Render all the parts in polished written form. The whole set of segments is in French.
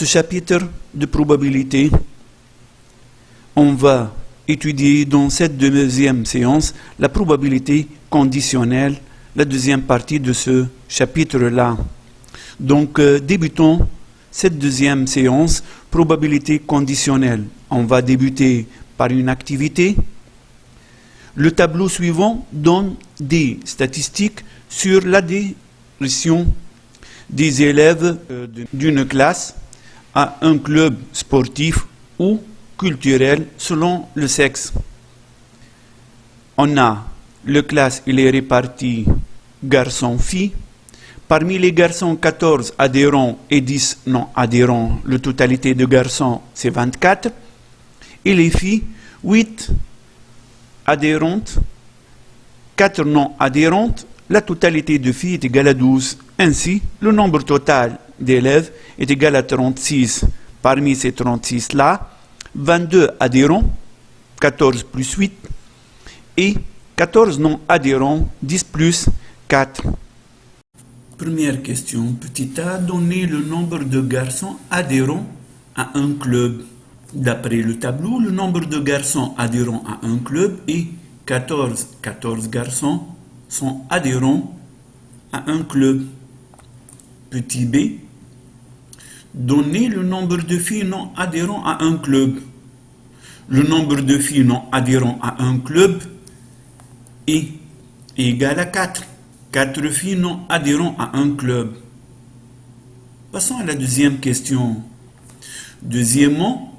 ce chapitre de probabilité, on va étudier dans cette deuxième séance la probabilité conditionnelle, la deuxième partie de ce chapitre-là. Donc, débutons cette deuxième séance, probabilité conditionnelle. On va débuter par une activité. Le tableau suivant donne des statistiques sur l'adhésion des élèves d'une classe à un club sportif ou culturel selon le sexe. On a le classe, il est réparti garçons-filles. Parmi les garçons, 14 adhérents et 10 non adhérents. La totalité de garçons, c'est 24. Et les filles, 8 adhérentes, 4 non adhérentes. La totalité de filles est égale à 12. Ainsi, le nombre total d'élèves est égal à 36. Parmi ces 36-là, 22 adhérents, 14 plus 8, et 14 non adhérents, 10 plus 4. Première question, petit a, donner le nombre de garçons adhérents à un club. D'après le tableau, le nombre de garçons adhérents à un club est 14. 14 garçons sont adhérents à un club. Petit b, donner le nombre de filles non adhérents à un club. Le nombre de filles non adhérents à un club est égal à 4. 4 filles non adhérents à un club. Passons à la deuxième question. Deuxièmement,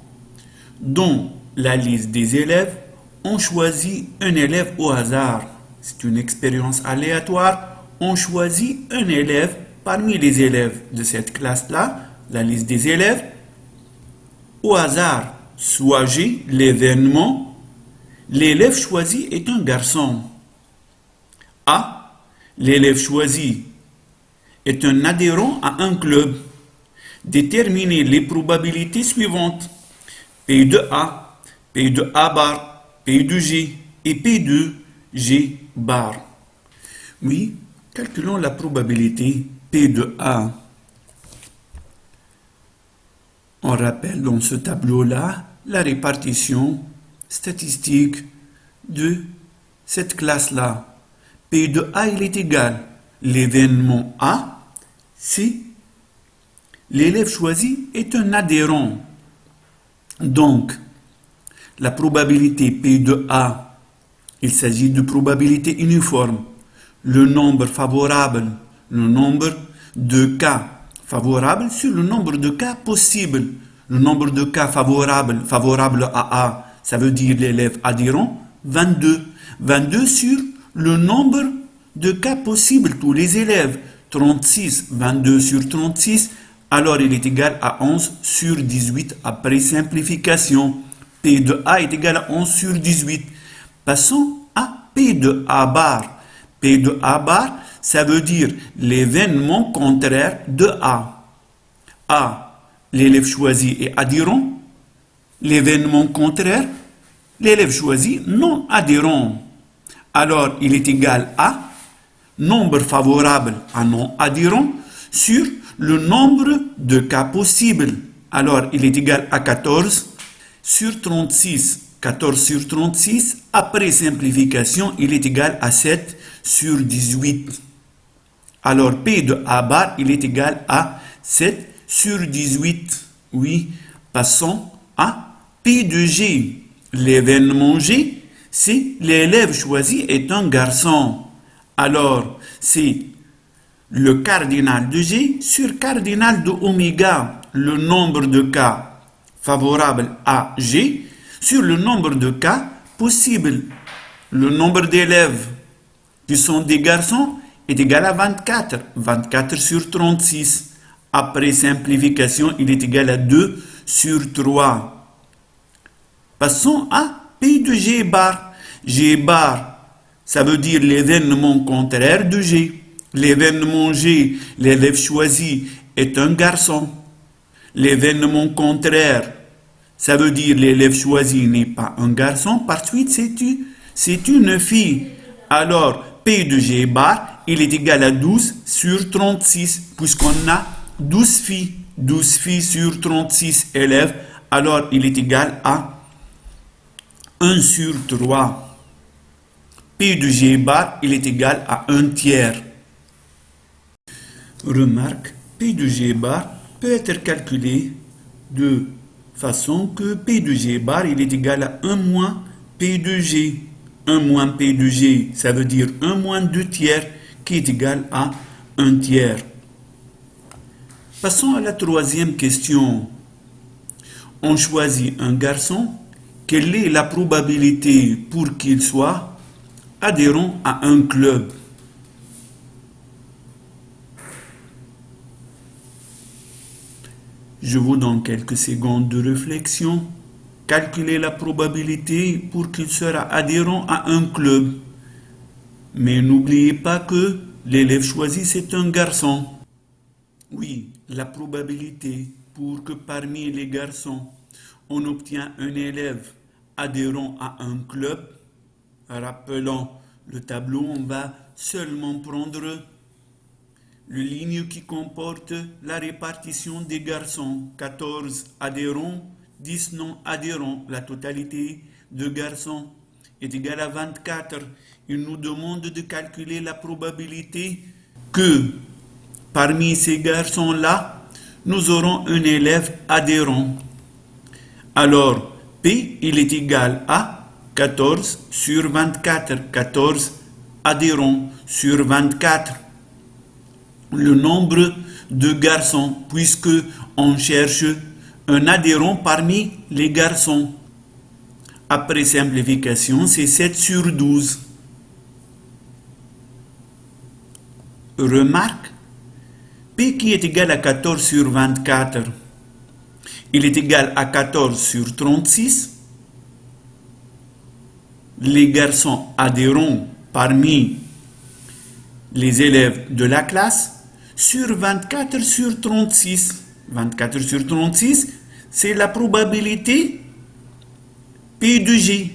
dans la liste des élèves, on choisit un élève au hasard. C'est une expérience aléatoire. On choisit un élève parmi les élèves de cette classe-là, la liste des élèves, au hasard. Soit G, l'événement, l'élève choisi est un garçon. A, l'élève choisi est un adhérent à un club. Déterminez les probabilités suivantes. P de A, P de A bar, P de G et P de G bar. Oui, calculons la probabilité P de A. On rappelle dans ce tableau-là la répartition statistique de cette classe-là. P de A, il est égal. L'événement A, c'est l'élève choisi est un adhérent. Donc, la probabilité P de A, il s'agit de probabilité uniforme. Le nombre favorable, le nombre de cas favorables sur le nombre de cas possibles. Le nombre de cas favorables à A, ça veut dire l'élève adhérent, 22. 22 sur le nombre de cas possibles, tous les élèves, 36. 22 sur 36, alors il est égal à 11 sur 18 après simplification. P de A est égal à 11 sur 18. Passons à P de A bar. P de A bar, ça veut dire l'événement contraire de A. A, l'élève choisi est adhérent. L'événement contraire, l'élève choisi non adhérent. Alors, il est égal à nombre favorable à non adhérent sur le nombre de cas possibles. Alors, il est égal à 14 sur 36. 14 sur 36, après simplification, il est égal à 7 sur 18. Alors, P de A bar, il est égal à 7 sur 18. Oui, passons à P de G. L'événement G, c'est l'élève choisi est un garçon. Alors, c'est le cardinal de G sur cardinal de oméga, le nombre de cas favorables à G sur le nombre de cas possibles. Le nombre d'élèves qui sont des garçons est égal à 24. 24 sur 36. Après simplification, il est égal à 2 sur 3. Passons à P de G bar. G bar, ça veut dire l'événement contraire de G. L'événement G, l'élève choisi est un garçon. L'événement contraire, ça veut dire l'élève choisi n'est pas un garçon. Par suite, c'est une fille. Alors, P de G bar, il est égal à 12 sur 36, puisqu'on a 12 filles. 12 filles sur 36 élèves, alors il est égal à 1 sur 3. P de G bar, il est égal à 1 tiers. Remarque, P de G bar peut être calculé de façon que P de G bar, il est égal à 1 moins P de G. 1 moins P de G, ça veut dire 1 moins 2 tiers, qui est égal à 1 tiers. Passons à la troisième question. On choisit un garçon. Quelle est la probabilité pour qu'il soit adhérent à un club? Je vous donne quelques secondes de réflexion. Calculez la probabilité pour qu'il sera adhérent à un club. Mais n'oubliez pas que l'élève choisi, c'est un garçon. Oui, la probabilité pour que parmi les garçons, on obtient un élève adhérent à un club. Rappelons le tableau, on va seulement prendre le ligne qui comporte la répartition des garçons. 14 adhérents, 10 non adhérents. La totalité de garçons est égale à 24. Il nous demande de calculer la probabilité que parmi ces garçons-là, nous aurons un élève adhérent. Alors, P, il est égal à 14 sur 24. 14 adhérents sur 24. Le nombre de garçons, puisque on cherche un adhérent parmi les garçons. Après simplification, c'est 7 sur 12. Remarque, P qui est égal à 14 sur 24, il est égal à 14 sur 36. Les garçons adhérents parmi les élèves de la classe sur 24 sur 36. 24 sur 36, c'est la probabilité P de G.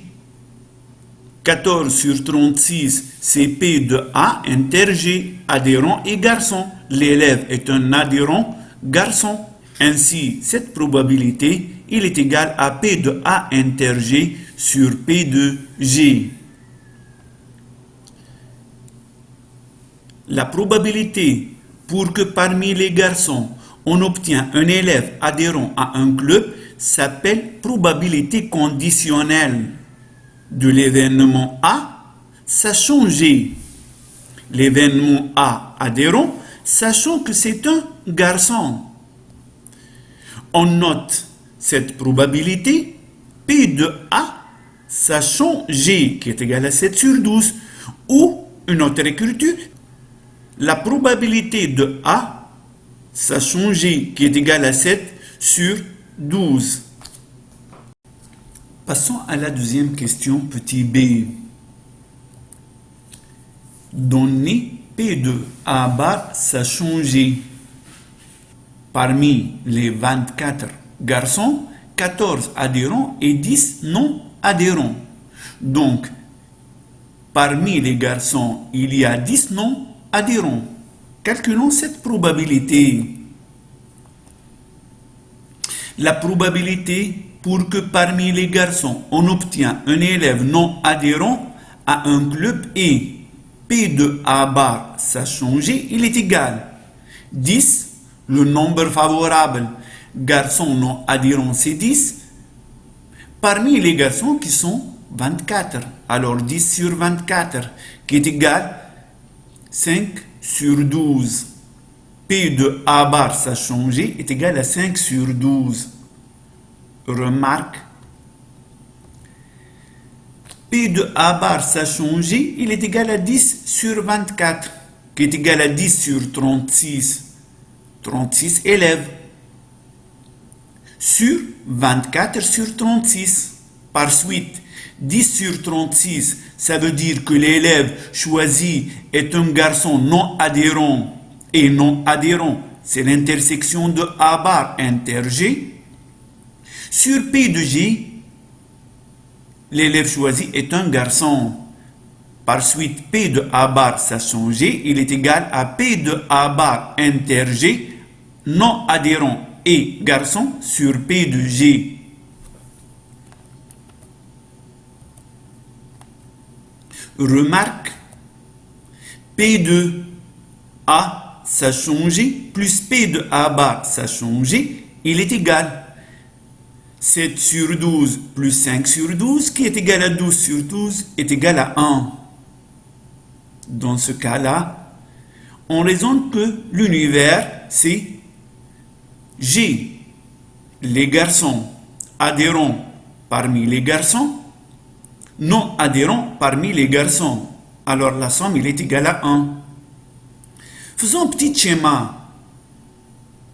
14 sur 36, c'est P de A inter G, adhérent et garçon. L'élève est un adhérent garçon. Ainsi, cette probabilité, il est égal à P de A inter G sur P de G. La probabilité pour que parmi les garçons, on obtient un élève adhérent à un club s'appelle probabilité conditionnelle de l'événement A, sachant G. L'événement A adhérent, sachant que c'est un garçon. On note cette probabilité P de A, sachant G, qui est égal à 7 sur 12, ou une autre écriture, la probabilité de A, sachant G, qui est égal à 7 sur 12. Passons à la deuxième question, petit b. Donnez P de A bar, sachant G. Parmi les 24 garçons, 14 adhérents et 10 non adhérents. Donc, parmi les garçons, il y a 10 non adhérents. Calculons cette probabilité. La probabilité pour que parmi les garçons, on obtient un élève non adhérent à un club est P de A bar, sachant G, il est égal 10, le nombre favorable, garçons non adhérents, c'est 10, parmi les garçons qui sont 24. Alors 10 sur 24, qui est égal 5 sur 12. P de A bar, sachant G, est égal à 5 sur 12. Remarque, P de A bar, sachant G, il est égal à 10 sur 24, qui est égal à 10 sur 36. 36 élèves. Sur 24 sur 36. Par suite, 10 sur 36, ça veut dire que l'élève choisi est un garçon non adhérent. Et non adhérent, c'est l'intersection de A bar inter G. Sur P de G, l'élève choisi est un garçon. Par suite, P de A bar, sachant G, il est égal à P de A bar inter G non adhérent. et garçons sur P de G. Remarque, P de A, ça a changé, plus P de A bar, ça a changé, il est égal. 7 sur 12 plus 5 sur 12, qui est égal à 12 sur 12, est égal à 1. Dans ce cas-là, on raisonne que l'univers, c'est G, les garçons adhérents parmi les garçons, non adhérents parmi les garçons. Alors la somme, il est égale à 1. Faisons un petit schéma.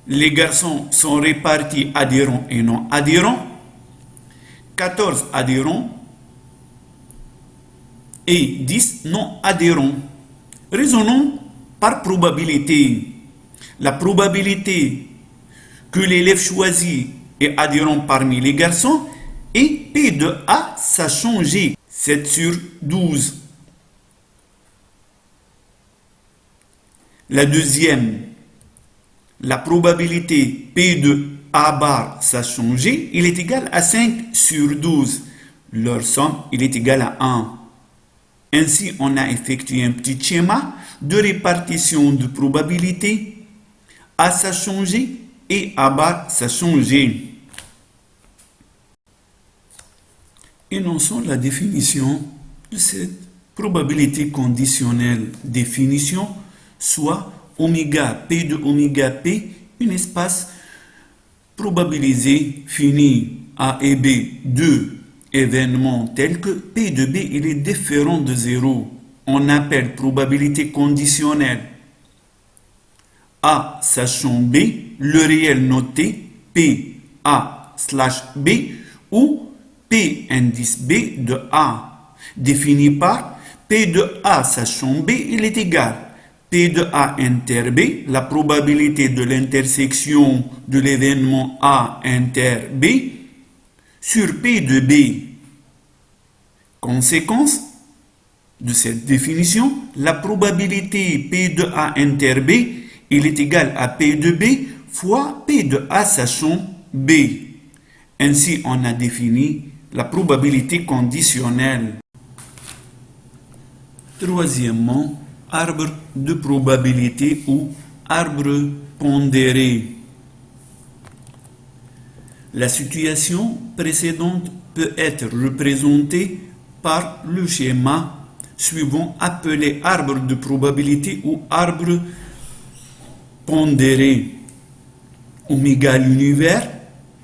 Les garçons sont répartis adhérents et non adhérents. 14 adhérents et 10 non adhérents. Raisonnons par probabilité. La probabilité que l'élève choisi est adhérent parmi les garçons et P de A, ça a changé. 7 sur 12. La deuxième, la probabilité P de A bar, ça a changé, il est égal à 5 sur 12. Leur somme, il est égal à 1. Ainsi, on a effectué un petit schéma de répartition de probabilité. A, ça a changé et A bar, ça a changé. Énonçons la définition de cette probabilité conditionnelle. Définition, soit oméga P de oméga P, un espace probabilisé fini A et B, deux événements tels que P de B il est différent de 0. On appelle probabilité conditionnelle A sachant B, le réel noté P A slash B ou P indice B de A, défini par P de A sachant B, il est égal P de A inter B, la probabilité de l'intersection de l'événement A inter B, sur P de B. Conséquence de cette définition, la probabilité P de A inter B, il est égal à P de B fois P de A sachant B. Ainsi, on a défini la probabilité conditionnelle. Troisièmement, arbre de probabilité ou arbre pondéré. La situation précédente peut être représentée par le schéma suivant appelé arbre de probabilité ou arbre pondéré. Oméga l'univers,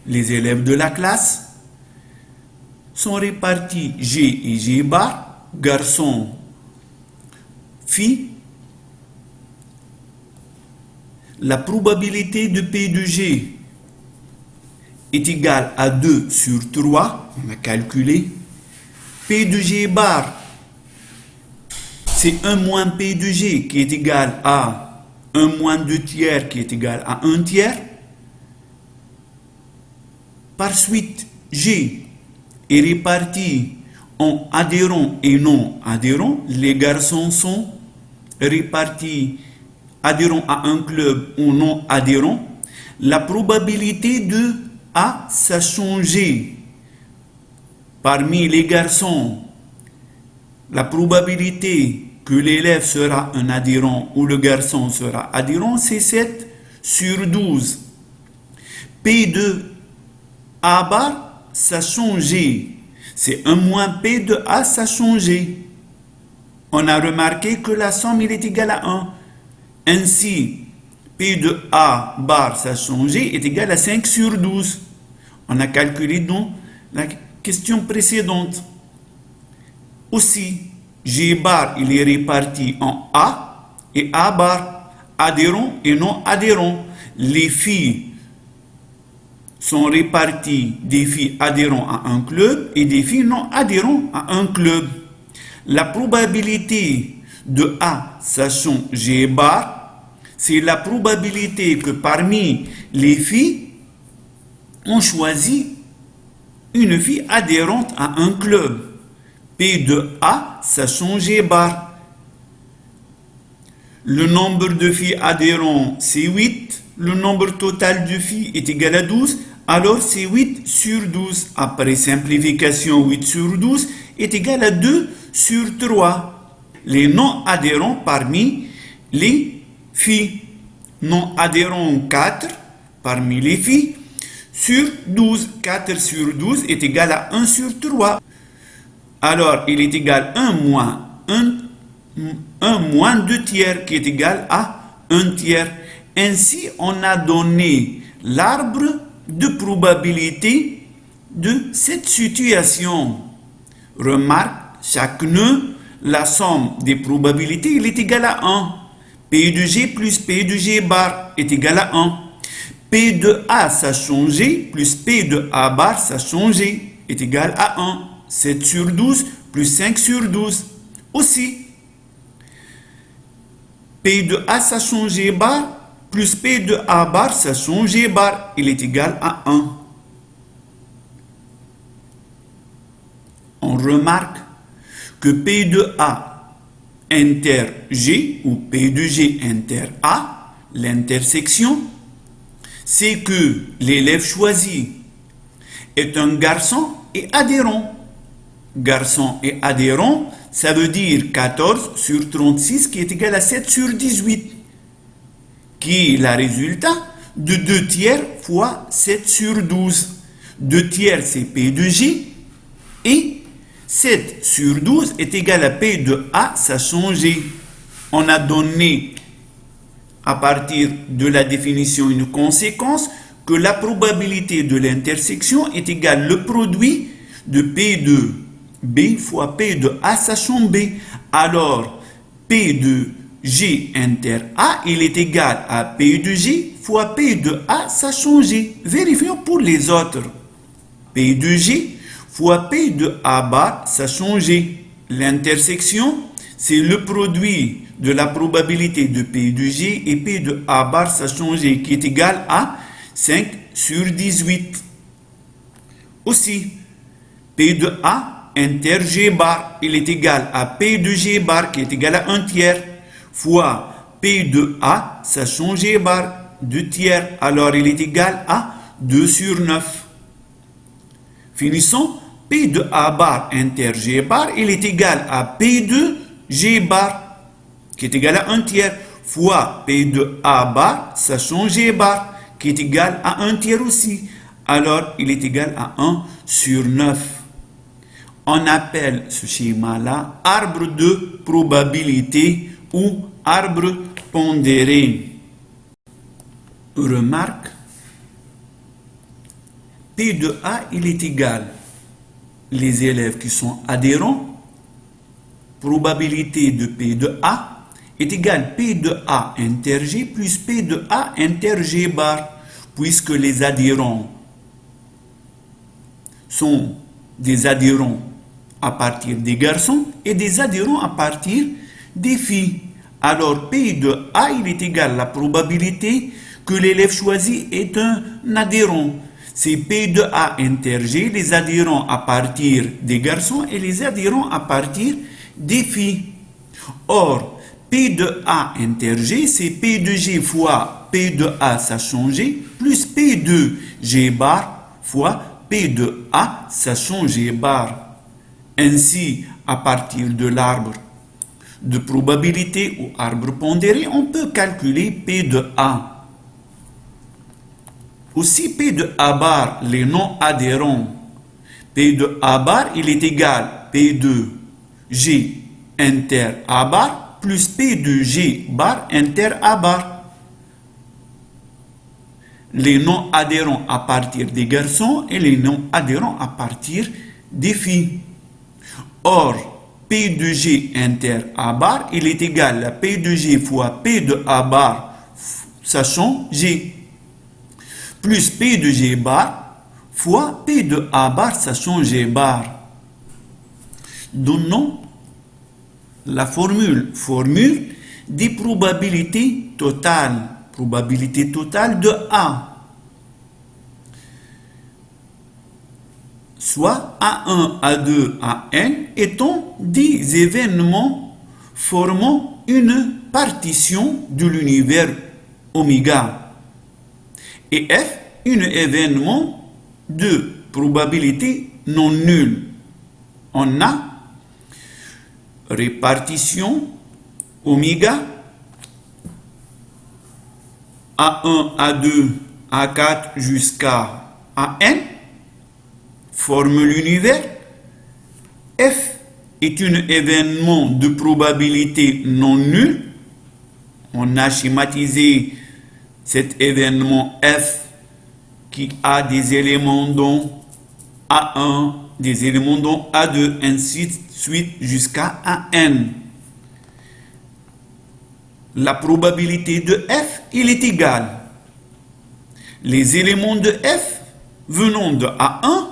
les élèves de la classe, sont répartis G et G bar, garçons, filles. La probabilité de P de G est égale à 2 sur 3, on a calculé. P de G bar, c'est 1 moins P de G qui est égal à 1 moins 2 tiers qui est égal à 1 tiers. Par suite, G est réparti en adhérents et non adhérents. Les garçons sont répartis adhérents à un club ou non adhérents. La probabilité de A, ça a changé. Parmi les garçons, la probabilité que l'élève sera un adhérent ou le garçon sera adhérent, c'est 7 sur 12. P de A bar, ça a changé. C'est 1 moins P de A, ça a changé. On a remarqué que la somme, il est égale à 1. Ainsi, P de A bar, ça a changé, est égal à 5 sur 12. On a calculé dans la question précédente. Aussi, G bar, il est réparti en A et A bar, adhérents et non adhérents. Les filles sont réparties des filles adhérents à un club et des filles non adhérents à un club. La probabilité de A sachant G bar, c'est la probabilité que parmi les filles, on choisit une fille adhérente à un club. P de A sachant G bar. Le nombre de filles adhérentes, c'est 8. le nombre total de phi est égal à 12, alors c'est 8 sur 12. Après simplification, 8 sur 12 est égal à 2 sur 3. Les non-adhérents parmi les phi. Non-adhérents 4 parmi les phi sur 12. 4 sur 12 est égal à 1 sur 3. Alors, il est égal à 1 moins 2 tiers qui est égal à 1 tiers. Ainsi, on a donné l'arbre de probabilité de cette situation. Remarque, chaque nœud, la somme des probabilités, il est égal à 1. P de G plus P de G bar est égal à 1. P de A, ça a changé, plus P de A bar, ça a changé, est égal à 1. 7 sur 12 plus 5 sur 12. Aussi, P de A, ça a changé bar, plus P de A bar, ça a changé bar, il est égal à 1. On remarque que P de A inter G ou P de G inter A, l'intersection, c'est que l'élève choisi est un garçon et adhérent. Garçon et adhérent, ça veut dire 14 sur 36 qui est égal à 7 sur 18, qui est le résultat de 2 tiers fois 7 sur 12. 2 tiers, c'est P de G, et 7 sur 12 est égal à P de A, ça a changé. On a donné, à partir de la définition, une conséquence que la probabilité de l'intersection est égale le produit de P de B fois P de A sachant B. Alors, P de G inter A, il est égal à P de G fois P de A sachant G. Vérifions pour les autres. P de G fois P de A bar, ça change. L'intersection, c'est le produit de la probabilité de P de G et P de A bar, ça change, qui est égal à 5 sur 18. Aussi, P de A inter G bar, il est égal à P de G bar, qui est égal à 1 tiers, fois P de A, ça change G bar, 2 tiers, alors il est égal à 2 sur 9. Finissons, P de A bar inter G bar, il est égal à P de G bar, qui est égal à 1 tiers, fois P de A bar, sachant G bar, qui est égal à 1 tiers aussi. Alors, il est égal à 1 sur 9. On appelle ce schéma-là arbre de probabilité ou arbre pondéré. Remarque, P de A, il est égal, les élèves qui sont adhérents, probabilité de P de A est égal P de A inter G plus P de A inter G bar, puisque les adhérents sont des adhérents à partir des garçons et des adhérents à partir des filles. Alors P de A, il est égal à la probabilité que l'élève choisi est un adhérent. C'est P de A inter G, les adhérents à partir des garçons et les adhérents à partir des filles. Or, P de A inter G, c'est P de G fois P de A, ça change, plus P de G bar fois P de A, ça change G bar. Ainsi, à partir de l'arbre de probabilité ou arbre pondéré, on peut calculer P de A. Aussi, P de A bar, les non-adhérents. P de A bar, il est égal P de G inter A bar plus P de G bar inter A bar. Les non-adhérents à partir des garçons et les non-adhérents à partir des filles. Or, P de G inter A bar, il est égal à P de G fois P de A bar, sachant G, plus P de G bar fois P de A bar, sachant G bar. Donnons la formule des probabilités totales. Probabilité totale de A. Soit A1, A2, AN étant des événements formant une partition de l'univers oméga. et F, un événement de probabilité non nulle. On a répartition oméga A1, A2, A4 jusqu'à AN forme l'univers. F est un événement de probabilité non nulle. On a schématisé cet événement F qui a des éléments dont A1, des éléments dont A2, ainsi de suite jusqu'à AN. La probabilité de F, il est égal. Les éléments de F venant de A1,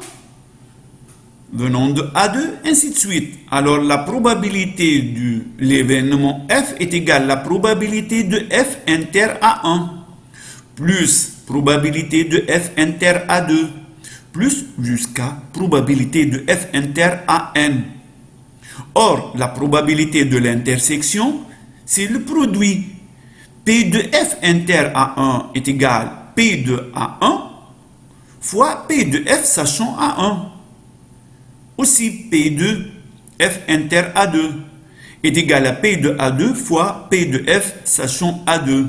venant de A2, ainsi de suite. Alors la probabilité de l'événement F est égale à la probabilité de F inter A1 plus probabilité de F inter A2 plus jusqu'à probabilité de F inter AN. Or, la probabilité de l'intersection, c'est le produit. P de F inter A1 est égal à P de A1 fois P de F sachant A1. Aussi, P de F inter A2 est égal à P de A2 fois P de F sachant A2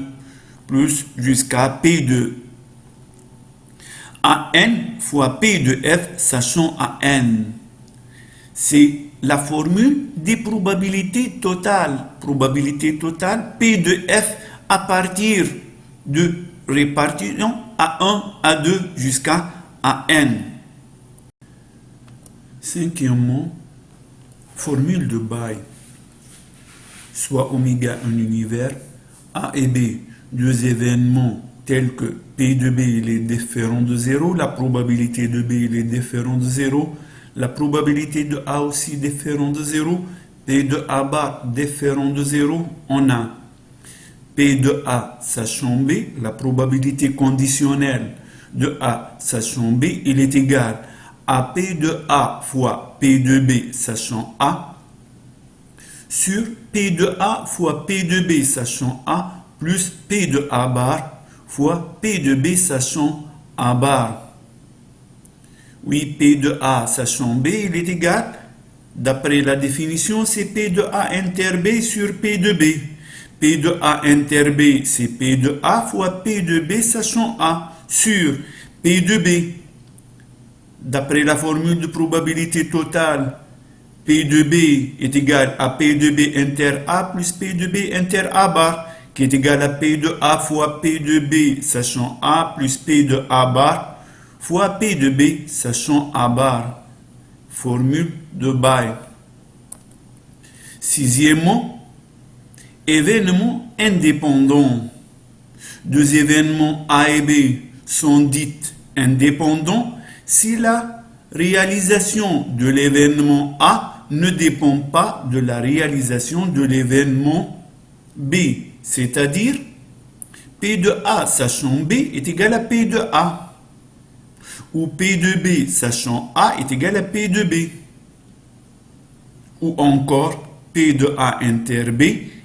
plus jusqu'à P de AN fois P de F sachant AN. C'est la formule des probabilités totales. Probabilité totale P de F à partir de répartition A1, A2 jusqu'à AN. Cinquièmement, formule de Bay. Soit oméga un univers, A et B, deux événements tels que P de B il est différent de 0, la probabilité de B il est différent de 0, la probabilité de A aussi différent de 0, P de A bar différent de 0, on a P de A sachant B, la probabilité conditionnelle de A sachant B, il est égal à P de A fois P de B sachant A sur P de A fois P de B sachant A plus P de A bar fois P de B sachant A bar. Oui, P de A sachant B, il est égal, d'après la définition, c'est P de A inter B sur P de B. P de A inter B, c'est P de A fois P de B sachant A sur P de B. D'après la formule de probabilité totale, P de B est égal à P de B inter A plus P de B inter A bar, qui est égal à P de A fois P de B sachant A plus P de A bar fois P de B sachant A bar. Formule de Bay. Sixièmement, événements indépendants. Deux événements A et B sont dits indépendants si la réalisation de l'événement A ne dépend pas de la réalisation de l'événement B. C'est-à-dire, P de A sachant B est égal à P de A. Ou P de B sachant A est égal à P de B. Ou encore, P de A inter B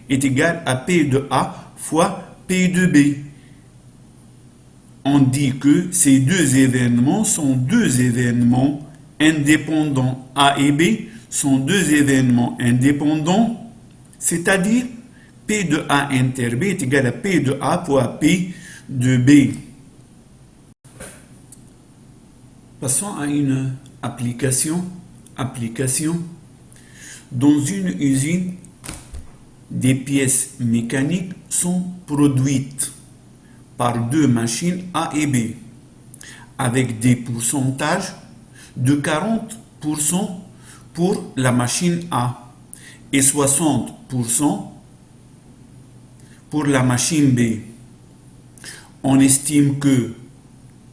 est égal à P de A fois P de B. On dit que ces deux événements sont deux événements indépendants. A et B sont deux événements indépendants, c'est-à-dire P de A inter B est égal à P de A fois P de B. Passons à une application. Dans une usine, des pièces mécaniques sont produites par deux machines A et B avec des pourcentages de 40% pour la machine A et 60% pour la machine B. On estime que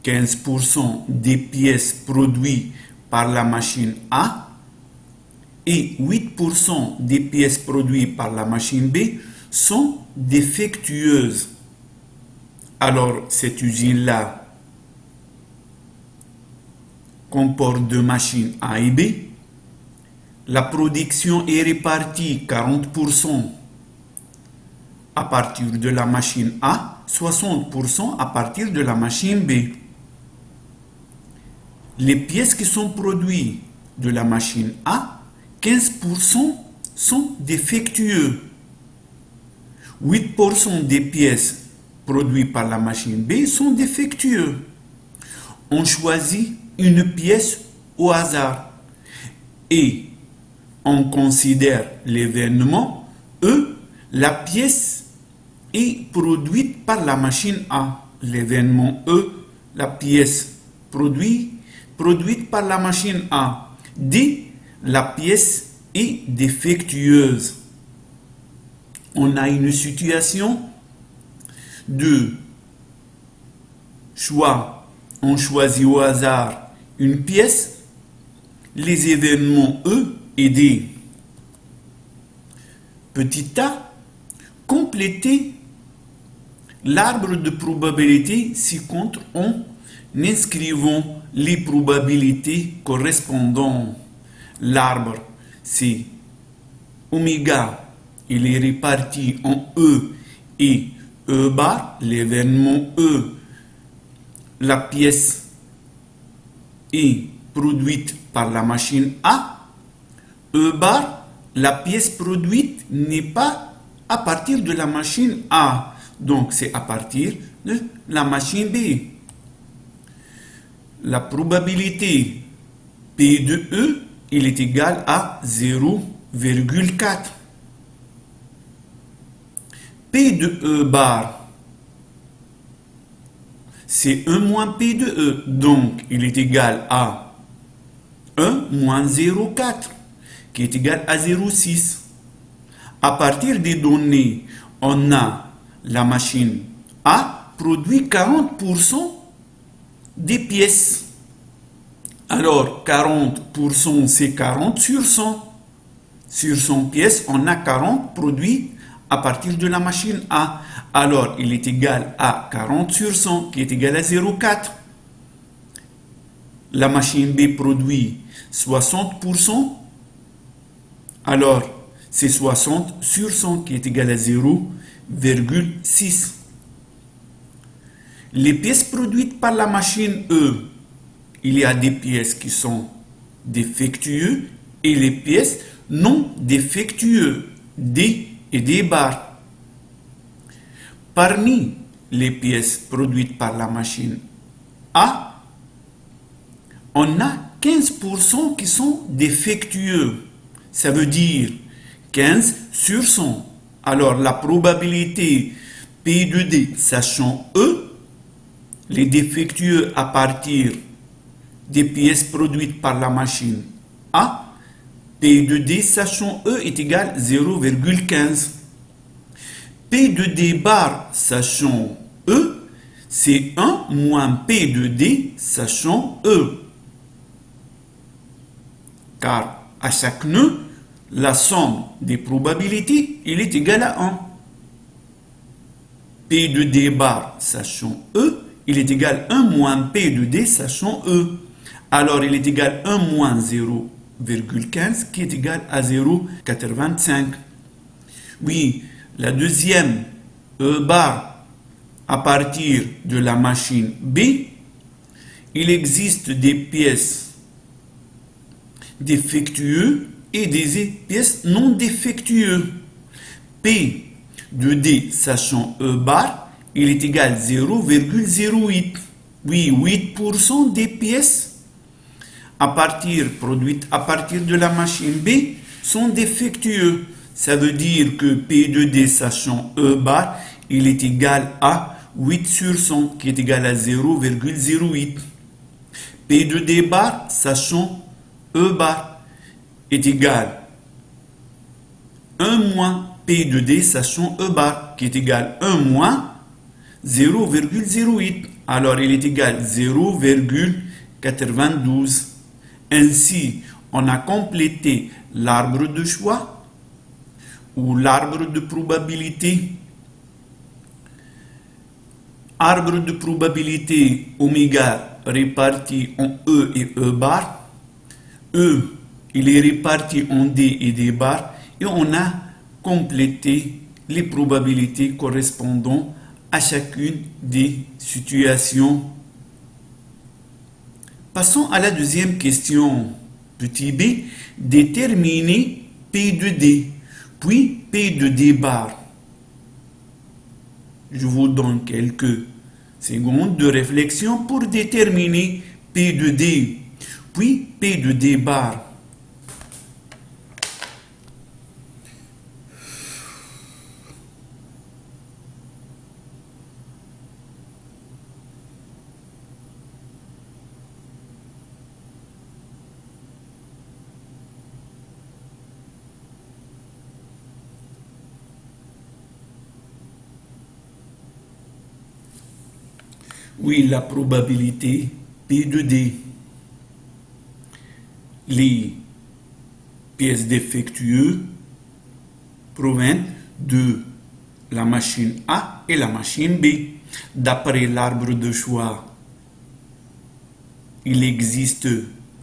15% des pièces produites par la machine A et 8% des pièces produites par la machine B sont défectueuses. Alors, cette usine-là comporte deux machines A et B. La production est répartie 40% à partir de la machine A, 60% à partir de la machine B. Les pièces qui sont produites de la machine A, 15% sont défectueux. 8% des pièces produites par la machine B sont défectueux. On choisit une pièce au hasard et on considère l'événement E, la pièce est produite par la machine A. L'événement E, la pièce produite par la machine A. D, la pièce est défectueuse. On a une situation de choix. On choisit au hasard une pièce, les événements E et D. Petit a, compléter l'arbre de probabilité ci-contre en inscrivant les probabilités correspondantes. L'arbre, c'est oméga, il est réparti en E et E bar, l'événement E, la pièce est produite par la machine A. E bar, la pièce produite n'est pas à partir de la machine A, donc c'est à partir de la machine B. La probabilité P de E, il est égal à 0,4. P de E bar, c'est 1 moins P de E, donc il est égal à 1 moins 0,4, qui est égal à 0,6. À partir des données, on a la machine A produit 40% des pièces. Alors, 40%, c'est 40 sur 100. Sur 100 pièces, on a 40 produits à partir de la machine A. Alors, il est égal à 40 sur 100, qui est égal à 0,4. La machine B produit 60%. Alors, c'est 60 sur 100, qui est égal à 0,6. Les pièces produites par la machine E, il y a des pièces qui sont défectueuses et les pièces non défectueuses, D et D bar. Parmi les pièces produites par la machine A, on a 15% qui sont défectueux. Ça veut dire 15 sur 100. Alors la probabilité P de D, sachant E, les défectueux à partir des pièces produites par la machine A, P de D, sachant E, est égal à 0,15. P de D bar, sachant E, c'est 1 moins P de D, sachant E. Car à chaque nœud, la somme des probabilités, il est égal à 1. P de D bar, sachant E, il est égal à 1 moins P de D, sachant E. Alors, il est égal à 1 moins 0,15, qui est égal à 0,85. Oui, la deuxième E bar, à partir de la machine B, il existe des pièces défectueuses et des pièces non défectueuses. P de D, sachant E bar, il est égal à 0,08. Oui, 8% des pièces produites à partir de la machine B sont défectueuses. Ça veut dire que P de D, sachant E bar, il est égal à 8 sur 100, qui est égal à 0,08. P de D bar, sachant E bar, est égal à 1 moins P de D, sachant E bar, qui est égal à 1 moins 0,08. Alors, il est égal à 0,92. Ainsi, on a complété l'arbre de choix ou l'arbre de probabilité. Arbre de probabilité oméga réparti en E et E bar. E, il est réparti en D et D bar. Et on a complété les probabilités correspondant à chacune des situations. Passons à la deuxième question. Petit b, déterminer P de D, puis P de D bar. Je vous donne quelques secondes de réflexion pour déterminer P de D, puis P de D bar. Oui, la probabilité P de D. Les pièces défectueuses proviennent de la machine A et la machine B. D'après l'arbre de choix, il existe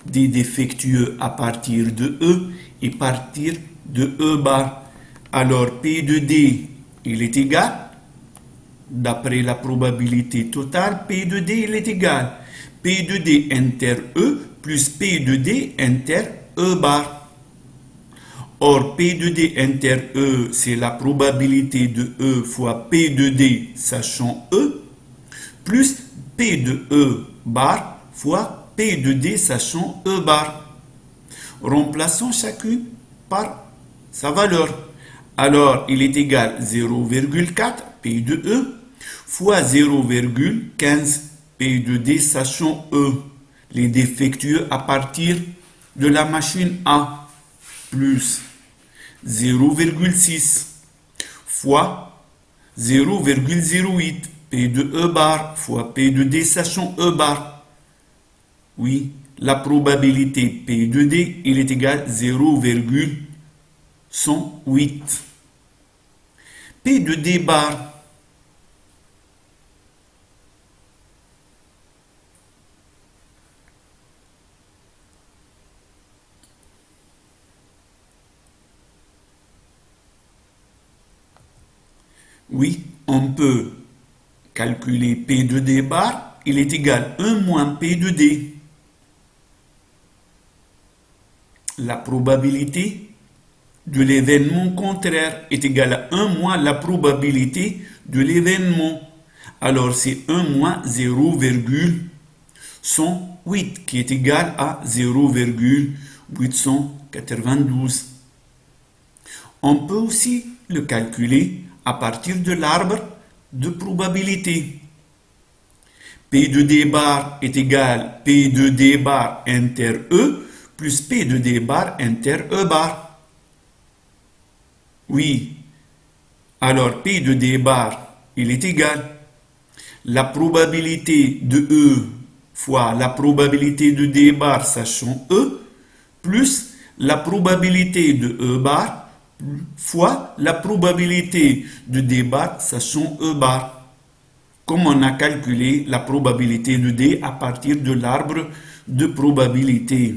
des défectueux à partir de E et à partir de E bar. Alors P de D, il est égal. D'après la probabilité totale, P de D il est égal P de D inter E plus P de D inter E bar. Or, P de D inter E, c'est la probabilité de E fois P de D sachant E, plus P de E bar fois P de D sachant E bar. Remplaçons chacune par sa valeur. Alors, il est égal 0,4 P de E fois 0,15 P de D sachant E, les défectueux à partir de la machine A, plus 0,6 fois 0,08 P de E bar fois P de D sachant E bar. Oui, la probabilité P de D, il est égal à 0,108. P de D bar. Oui, on peut calculer P de D bar, il est égal à 1 moins P de D. La probabilité de l'événement contraire est égale à 1 moins la probabilité de l'événement. Alors c'est 1 moins 0,108 qui est égal à 0,892. On peut aussi le calculer à partir de l'arbre de probabilité. P de D bar est égal à P de D bar inter E plus P de D bar inter E bar. Oui, alors P de D bar, il est égal. La probabilité de E fois la probabilité de D bar sachant E plus la probabilité de E bar fois la probabilité de D bar sachant E bar. Comme on a calculé la probabilité de D à partir de l'arbre de probabilité.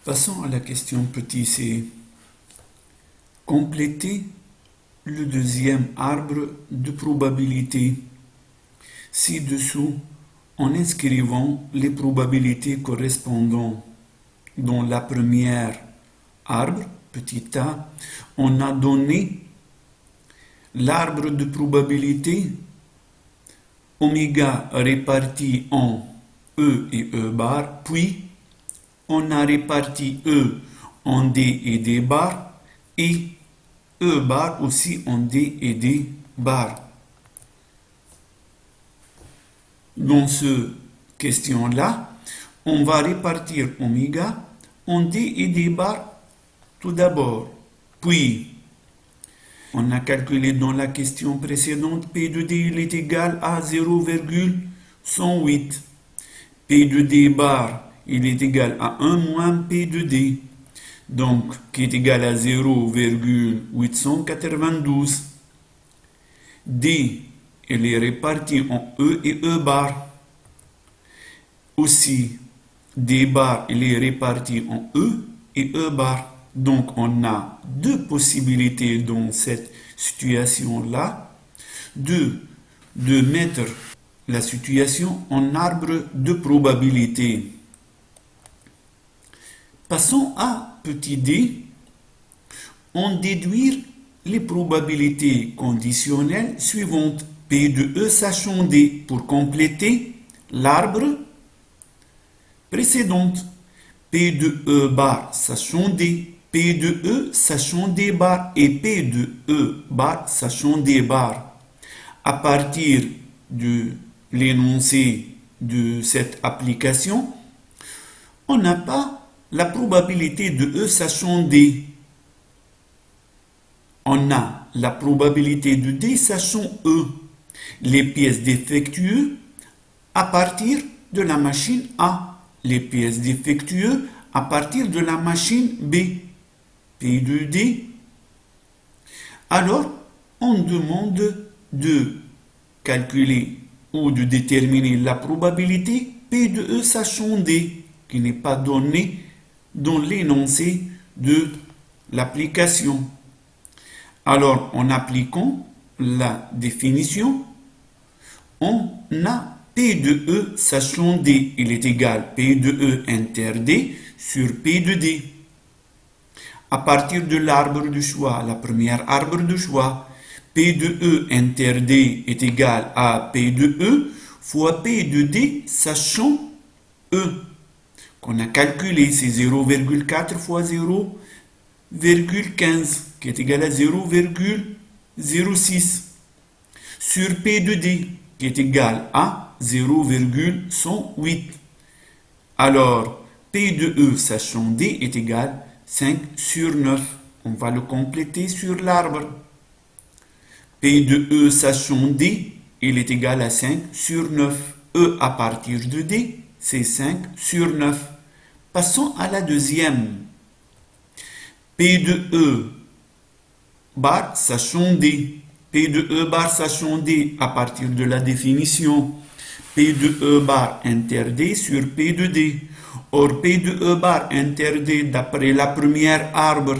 Passons à la question petit c. Complétez le deuxième arbre de probabilité ci-dessous en inscrivant les probabilités correspondantes. Dans la première arbre, petit a, on a donné l'arbre de probabilité oméga réparti en E et E bar, puis on a réparti E en D et D bar et E bar aussi en D et D bar. Dans cette question-là, on va répartir oméga en D et D bar tout d'abord. Puis, on a calculé dans la question précédente, P de D il est égal à 0,108. P de D bar, il est égal à 1 moins P de D. Donc, qui est égal à 0,892. D, il est réparti en E et E bar. Aussi, D bar, il est réparti en E et E bar. Donc, on a deux possibilités dans cette situation-là. 2. De mettre la situation en arbre de probabilité. Passons à petit d. On déduire les probabilités conditionnelles suivantes. P de E sachant D pour compléter l'arbre précédent. P de E bar sachant D, P de E sachant D bar et P de E bar sachant D bar. À partir de l'énoncé de cette application, on n'a pas la probabilité de E sachant D. On a la probabilité de D sachant E. Les pièces défectueuses à partir de la machine A. Les pièces défectueuses à partir de la machine B. P de D. Alors, on demande de calculer ou de déterminer la probabilité P de E sachant D, qui n'est pas donnée dans l'énoncé de l'application. Alors, en appliquant la définition, on a P de E sachant D, il est égal P de E inter D sur P de D. À partir de l'arbre de choix, la première arbre de choix, P de E inter D est égal à P de E fois P de D sachant E, qu'on a calculé, c'est 0,4 fois 0,15, qui est égal à 0,06, sur P de D, qui est égal à 0,108. Alors, P de E sachant D est égal à 5 sur 9. On va le compléter sur l'arbre. P de E sachant D, il est égal à 5 sur 9. E à partir de D, c'est 5 sur 9. Passons à la deuxième. P de E bar sachant D. P de E bar sachant D à partir de la définition. P de E bar inter D sur P de D. Or, P de E bar inter D d'après la première arbre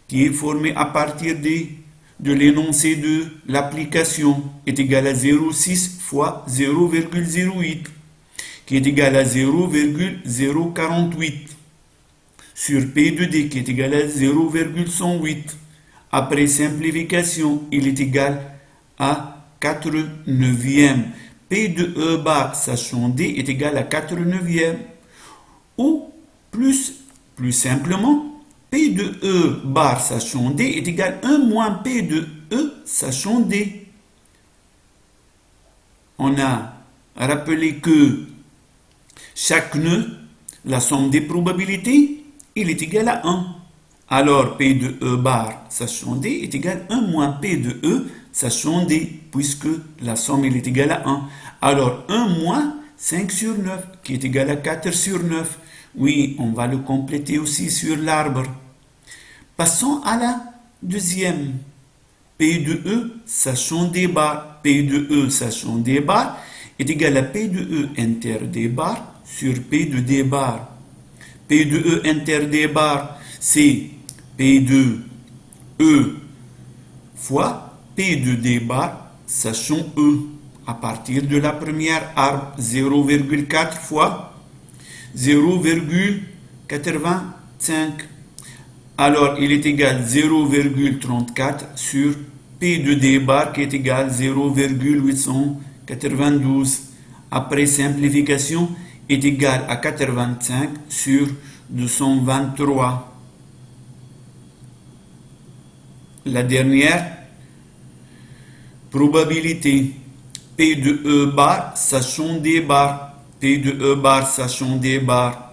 qui est formé à partir de l'énoncé de l'application est égal à 0,6 fois 0,08 qui est égal à 0,048 sur P de D qui est égal à 0,108. Après simplification, il est égal à 4 neuvièmes. P de E bar sachant D est égal à 4 neuvièmes. Ou, plus simplement, P de E bar sachant D est égal à 1 moins P de E sachant D. On a rappelé que chaque nœud, la somme des probabilités, il est égal à 1. Alors, P de E bar sachant D est égal à 1 moins P de E sachant D, puisque la somme est égale à 1. Alors, 1 moins 5 sur 9, qui est égal à 4 sur 9. Oui, on va le compléter aussi sur l'arbre. Passons à la deuxième. P de E sachant D bar. P de E sachant D bar est égal à P de E inter D bar sur P de D bar. P de E inter D bar, c'est P de E fois P de D bar sachant E à partir de la première arbre 0,4 fois 0,85. Alors il est égal à 0,34 sur P de D bar qui est égal à 0,892. Après simplification est égal à 85 sur 223. La dernière probabilité, P de E bar sachant D bar. P de E bar sachant D bar,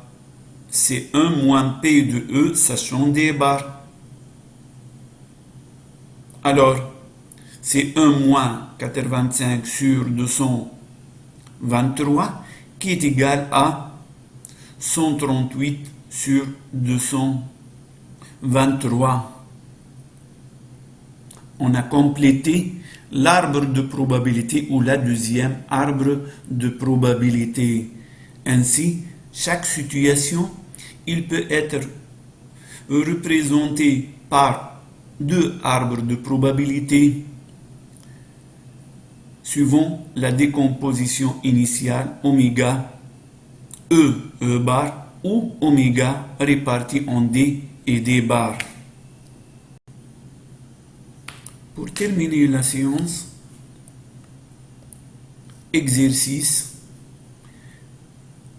c'est 1 moins P de E sachant D bar. Alors, c'est 1 moins 85 sur 223 qui est égal à 138 sur 223. On a complété l'arbre de probabilité ou la deuxième arbre de probabilité. Ainsi, chaque situation, il peut être représenté par deux arbres de probabilité suivant la décomposition initiale oméga E bar ou oméga réparti en D et D bar. Pour terminer la séance, exercice,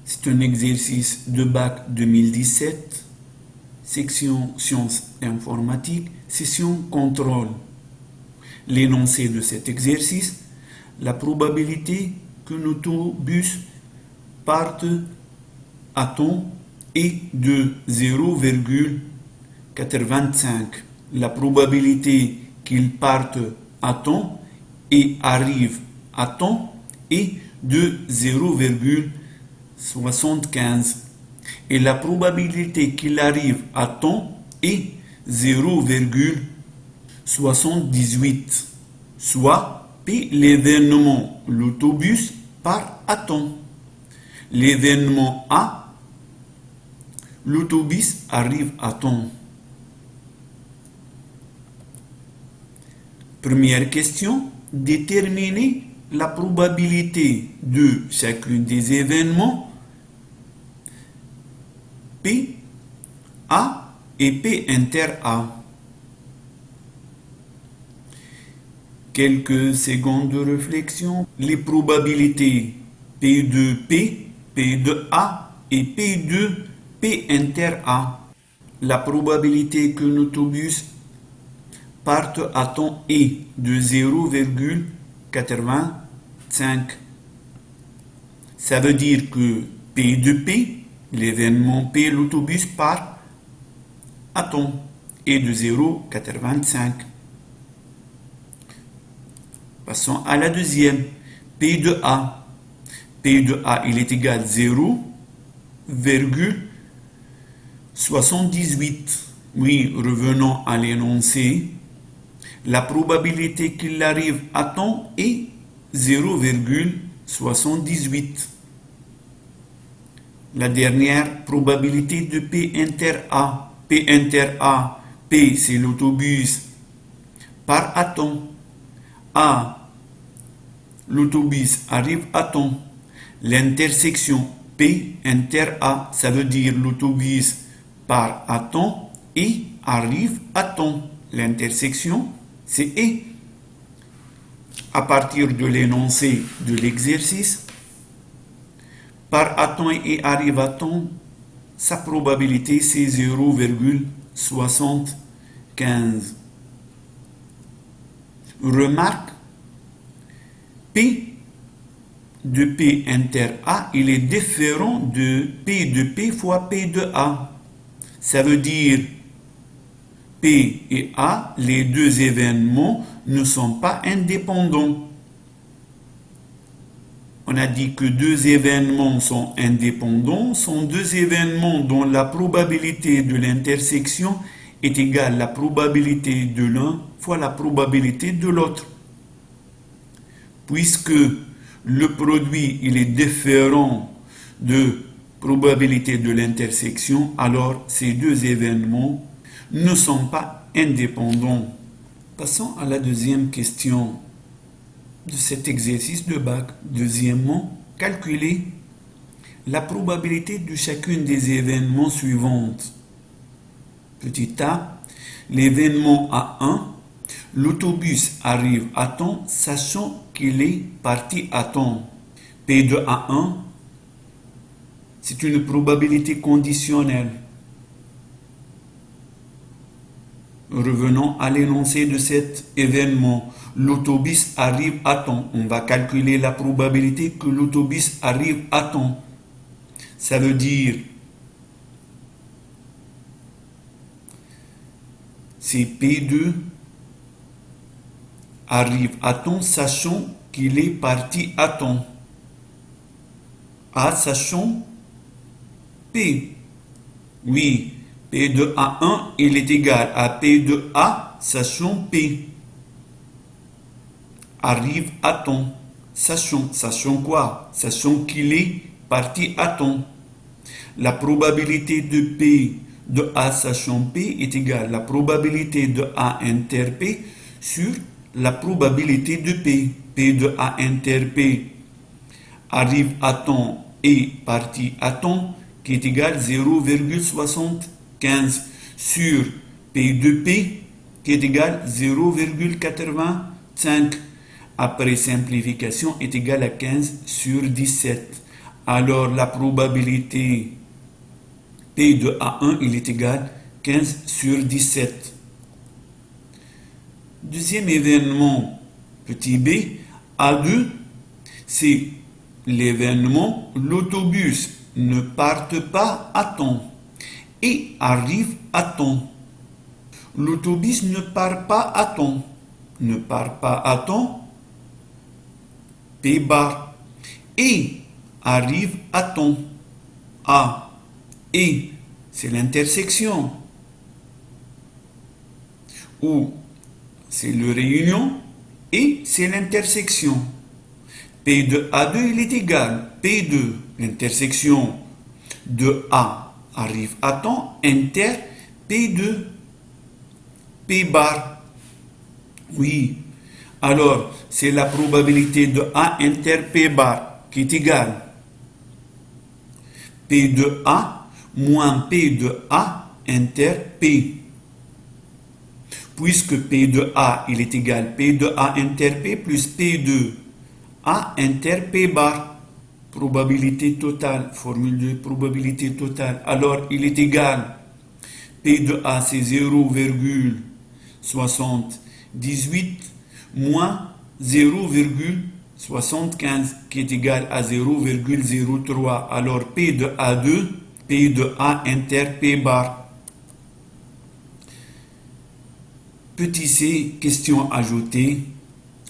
c'est un exercice de bac 2017, section sciences informatiques, session contrôle. L'énoncé de cet exercice, la probabilité qu'un autobus parte à temps est de 0,85. La probabilité qu'il parte à temps et arrive à temps est de 0,75. Et la probabilité qu'il arrive à temps est 0,78. Soit P l'événement, l'autobus part à temps. L'événement A, l'autobus arrive à temps. Première question, déterminer la probabilité de chacun des événements P, A et P inter A. Quelques secondes de réflexion. Les probabilités P de P, P de A et P de P inter A. La probabilité qu'un autobus parte à temps est de 0,85. Ça veut dire que P de P, l'événement P, l'autobus part à temps, est de 0,85. Passons à la deuxième. P de A. P de A, il est égal à 0,78. Oui, revenons à l'énoncé. La probabilité qu'il arrive à temps est 0,78. La dernière probabilité de P inter A. P inter A. P, c'est l'autobus part à temps. A, l'autobus arrive à temps. L'intersection P inter A, ça veut dire l'autobus part à temps et arrive à temps. L'intersection, c'est E. À partir de l'énoncé de l'exercice, part à temps et arrive à temps, sa probabilité c'est 0,75. Remarque, P de P inter A, il est différent de P fois P de A. Ça veut dire P et A, les deux événements ne sont pas indépendants. On a dit que deux événements sont indépendants, sont deux événements dont la probabilité de l'intersection est égale à la probabilité de l'un fois la probabilité de l'autre. Puisque le produit il est différent de probabilité de l'intersection, alors ces deux événements ne sont pas indépendants. Passons à la deuxième question de cet exercice de bac. Deuxièmement, calculer la probabilité de chacun des événements suivants. Petit a, l'événement A1, l'autobus arrive à temps sachant qu'il est parti à temps. P de A1, c'est une probabilité conditionnelle. Revenons à l'énoncé de cet événement. L'autobus arrive à temps. On va calculer la probabilité que l'autobus arrive à temps. Ça veut dire c'est P2 arrive à temps sachant qu'il est parti à temps. A sachant P. Oui, P de A1, il est égal à P de A sachant P. Arrive à temps. Sachant quoi? Sachant qu'il est parti à temps. La probabilité de P de A sachant P est égal à la probabilité de A inter P sur la probabilité de P. P de A inter P arrive à temps et partie à temps qui est égal à 0,75 sur P de P qui est égal à 0,85. Après simplification est égal à 15 sur 17. Alors la probabilité P de A1 il est égal à 15 sur 17. Deuxième événement, petit b, A2, c'est l'événement l'autobus ne parte pas à temps et arrive à temps. L'autobus ne part pas à temps. Ne part pas à temps, P bar, et arrive à temps. A et c'est l'intersection. Ou c'est le réunion et c'est l'intersection. P de A2 il est égal. P2, l'intersection de A arrive à temps, inter P2, P bar. Oui, alors c'est la probabilité de A inter P bar qui est égale P de A moins P de A inter P. Puisque P de A il est égal P de A inter P plus P de A inter P bar. Probabilité totale, formule de probabilité totale. Alors il est égal P de A c'est 0,78 moins 0,75 qui est égal à 0,03. Alors P de A2, P de A inter P bar. Petit c, question ajoutée.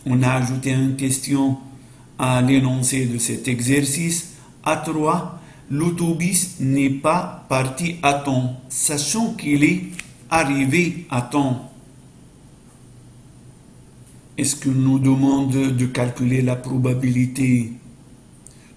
On a ajouté une question à l'énoncé de cet exercice. A3, l'autobus n'est pas parti à temps, sachant qu'il est arrivé à temps. Est-ce qu'on nous demande de calculer la probabilité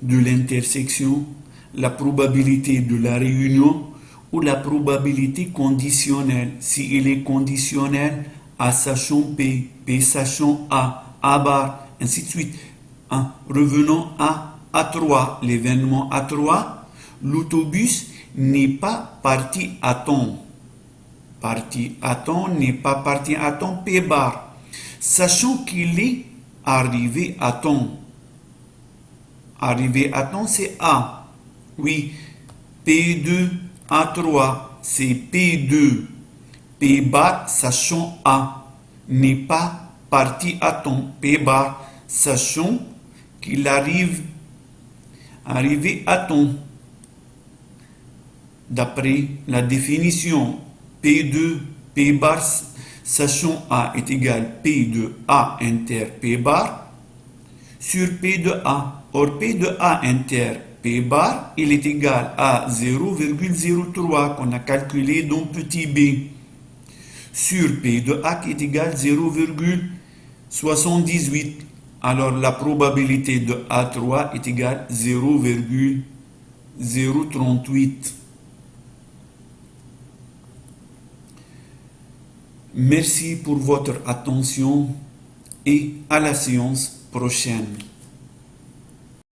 de l'intersection, la probabilité de la réunion ou la probabilité conditionnelle? Si il est conditionnel, A sachant P, P sachant A bar, ainsi de suite. Revenons à A3, l'événement A3, l'autobus n'est pas parti à temps. Parti à temps n'est pas parti à temps, P bar. Sachant qu'il est arrivé à temps. Arrivé à temps, c'est A. Oui, P2, A3, c'est P2. P bar, sachant A, n'est pas parti à temps. P bar, sachant qu'il arrivé à temps. D'après la définition, P2, P bar, sachant A est égal P de A inter P bar sur P de A. Or, P de A inter P bar, il est égal à 0,03 qu'on a calculé dans petit b sur P de A qui est égal à 0,78. Alors, la probabilité de A3 est égale à 0,038. Merci pour votre attention et à la séance prochaine.